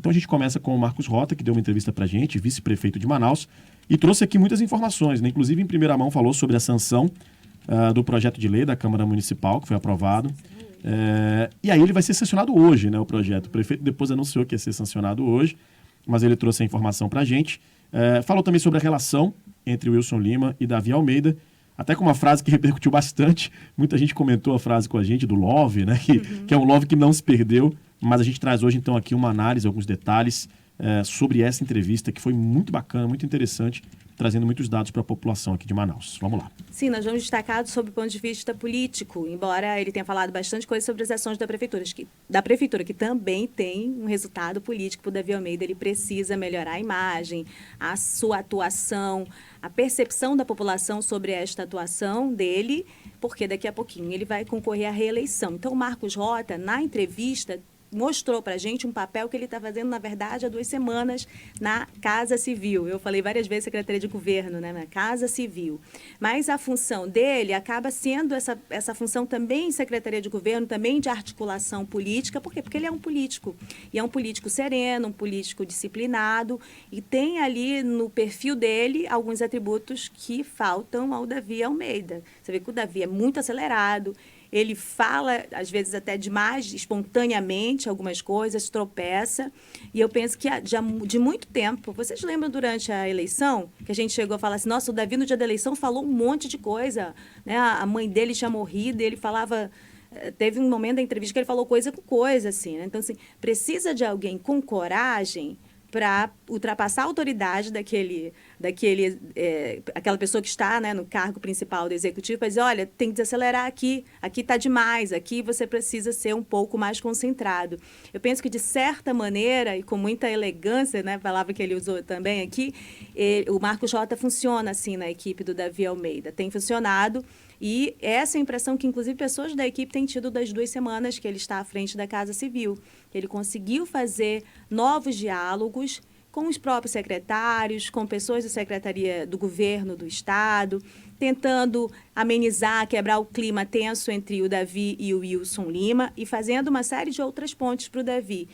Então a gente começa com o Marcos Rota, que deu uma entrevista para a gente, vice-prefeito de Manaus, e trouxe aqui muitas informações, né? Inclusive em primeira mão falou sobre a sanção do projeto de lei da Câmara Municipal, que foi aprovado. E aí ele vai ser sancionado hoje, né, o projeto. O prefeito depois anunciou que ia ser sancionado hoje, mas ele trouxe a informação para a gente. Falou também sobre a relação entre Wilson Lima e Davi Almeida, até com uma frase que repercutiu bastante. Muita gente comentou a frase com a gente do Love, né, que é um Love que não se perdeu, mas a gente traz hoje então aqui uma análise, alguns detalhes sobre essa entrevista, que foi muito bacana, muito interessante, trazendo muitos dados para a população aqui de Manaus. Vamos lá. Sim, nós vamos destacar sob o ponto de vista político, embora ele tenha falado bastante coisa sobre as ações da prefeitura, que também tem um resultado político para o Davi Almeida. Ele precisa melhorar a imagem, a sua atuação, a percepção da população sobre esta atuação dele, porque daqui a pouquinho ele vai concorrer à reeleição. Então, o Marcos Rota, na entrevista, mostrou para a gente um papel que ele está fazendo, na verdade, há 2 semanas na Casa Civil. Eu falei várias vezes Secretaria de Governo, né, na Casa Civil. Mas a função dele acaba sendo essa função também em Secretaria de Governo, também de articulação política. Por quê? Porque ele é um político. E é um político sereno, um político disciplinado, e tem ali no perfil dele alguns atributos que faltam ao Davi Almeida. Você vê que o Davi é muito acelerado, ele fala, às vezes, até demais, espontaneamente, algumas coisas, tropeça. E eu penso que já de muito tempo, vocês lembram durante a eleição, que a gente chegou a falar assim, nossa, o Davi no dia da eleição falou um monte de coisa, né? A mãe dele tinha morrido, e ele falava... Teve um momento da entrevista que ele falou coisa com coisa, assim, né? Então, assim, precisa de alguém com coragem para ultrapassar a autoridade aquela pessoa que está, né, no cargo principal do executivo, para dizer, olha, tem que desacelerar aqui está demais, aqui você precisa ser um pouco mais concentrado. Eu penso que, de certa maneira, e com muita elegância, né, a palavra que ele usou também aqui, o Marcos Rota funciona assim na equipe do Davi Almeida, tem funcionado. E essa é a impressão que, inclusive, pessoas da equipe têm tido das 2 semanas que ele está à frente da Casa Civil. Ele conseguiu fazer novos diálogos com os próprios secretários, com pessoas da Secretaria do Governo do Estado, tentando amenizar, quebrar o clima tenso entre o Davi e o Wilson Lima e fazendo uma série de outras pontes para o Davi.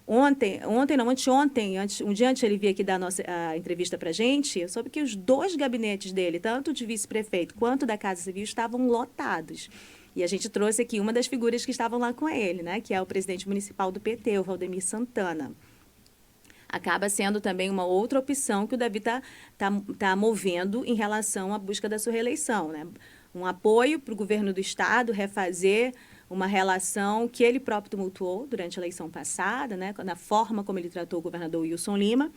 Anteontem, um dia antes ele vir aqui dar a entrevista para a gente, eu soube que os 2 gabinetes dele, tanto de vice-prefeito quanto da Casa Civil, estavam lotados. E a gente trouxe aqui uma das figuras que estavam lá com ele, né, que é o presidente municipal do PT, o Valdemir Santana. Acaba sendo também uma outra opção que o Davi tá movendo em relação à busca da sua reeleição, né? Um apoio para o governo do Estado, refazer uma relação que ele próprio tumultuou durante a eleição passada, né, na forma como ele tratou o governador Wilson Lima,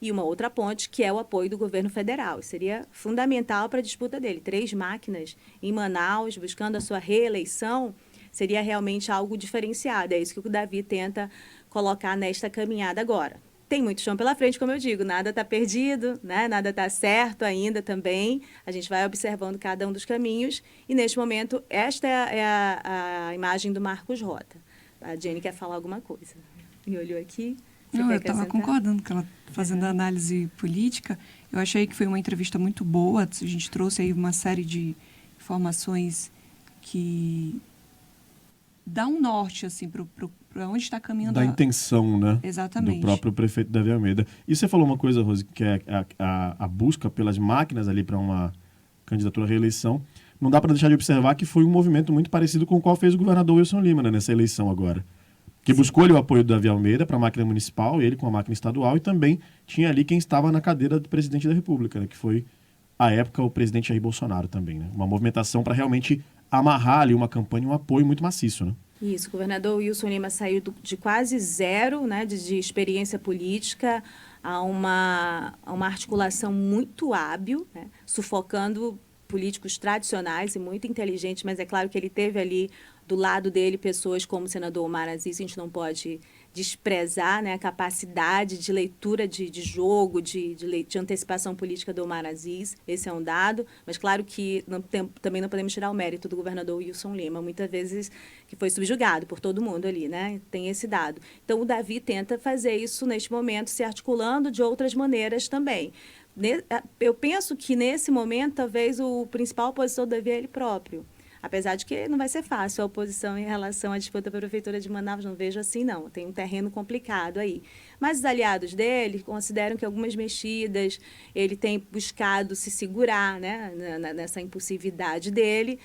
e uma outra ponte, que é o apoio do governo federal. Seria fundamental para a disputa dele. 3 máquinas em Manaus, buscando a sua reeleição, seria realmente algo diferenciado. É isso que o Davi tenta colocar nesta caminhada agora. Tem muito chão pela frente, como eu digo, nada está perdido, né? Nada está certo ainda também. A gente vai observando cada um dos caminhos e, neste momento, esta é a imagem do Marcos Rota. A Jenny quer falar alguma coisa. Me olhou aqui. Não, eu estava concordando com ela, fazendo a análise política. Eu achei que foi uma entrevista muito boa. A gente trouxe aí uma série de informações que dá um norte, assim, para onde está caminhando. Da intenção, né? Exatamente. Do próprio prefeito Davi Almeida. E você falou uma coisa, Rose, que é a busca pelas máquinas ali para uma candidatura à reeleição. Não dá para deixar de observar que foi um movimento muito parecido com o qual fez o governador Wilson Lima, né, nessa eleição agora. Que buscou ali o apoio do Davi Almeida para a máquina municipal, ele com a máquina estadual, e também tinha ali quem estava na cadeira do presidente da República, né, que foi, à época, o presidente Jair Bolsonaro também. Né? Uma movimentação para realmente amarrar ali uma campanha, um apoio muito maciço, né? Isso, o governador Wilson Lima saiu de quase zero, né, de experiência política a uma articulação muito hábil, né, sufocando políticos tradicionais e muito inteligentes, mas é claro que ele teve ali do lado dele pessoas como o senador Omar Aziz. A gente não pode desprezar, né, a capacidade de leitura de jogo, de antecipação política do Omar Aziz. Esse é um dado, mas claro que também não podemos tirar o mérito do governador Wilson Lima, muitas vezes que foi subjugado por todo mundo ali, né? Tem esse dado. Então, o Davi tenta fazer isso neste momento, se articulando de outras maneiras também. Eu penso que, nesse momento, talvez o principal opositor do Davi é ele próprio. Apesar de que não vai ser fácil a oposição em relação à disputa pela Prefeitura de Manaus, não vejo assim, não. Tem um terreno complicado aí. Mas os aliados dele consideram que algumas mexidas, ele tem buscado se segurar, né, nessa impulsividade dele,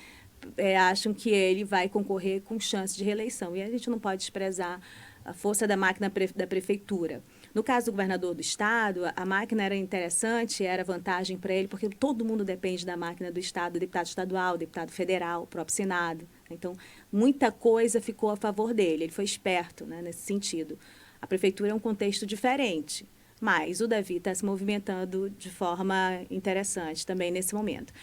acham que ele vai concorrer com chance de reeleição. E a gente não pode desprezar a força da máquina da Prefeitura. No caso do governador do estado, a máquina era interessante, era vantagem para ele, porque todo mundo depende da máquina do estado, deputado estadual, deputado federal, o próprio Senado. Então, muita coisa ficou a favor dele, ele foi esperto, né, nesse sentido. A prefeitura é um contexto diferente, mas o Davi está se movimentando de forma interessante também nesse momento.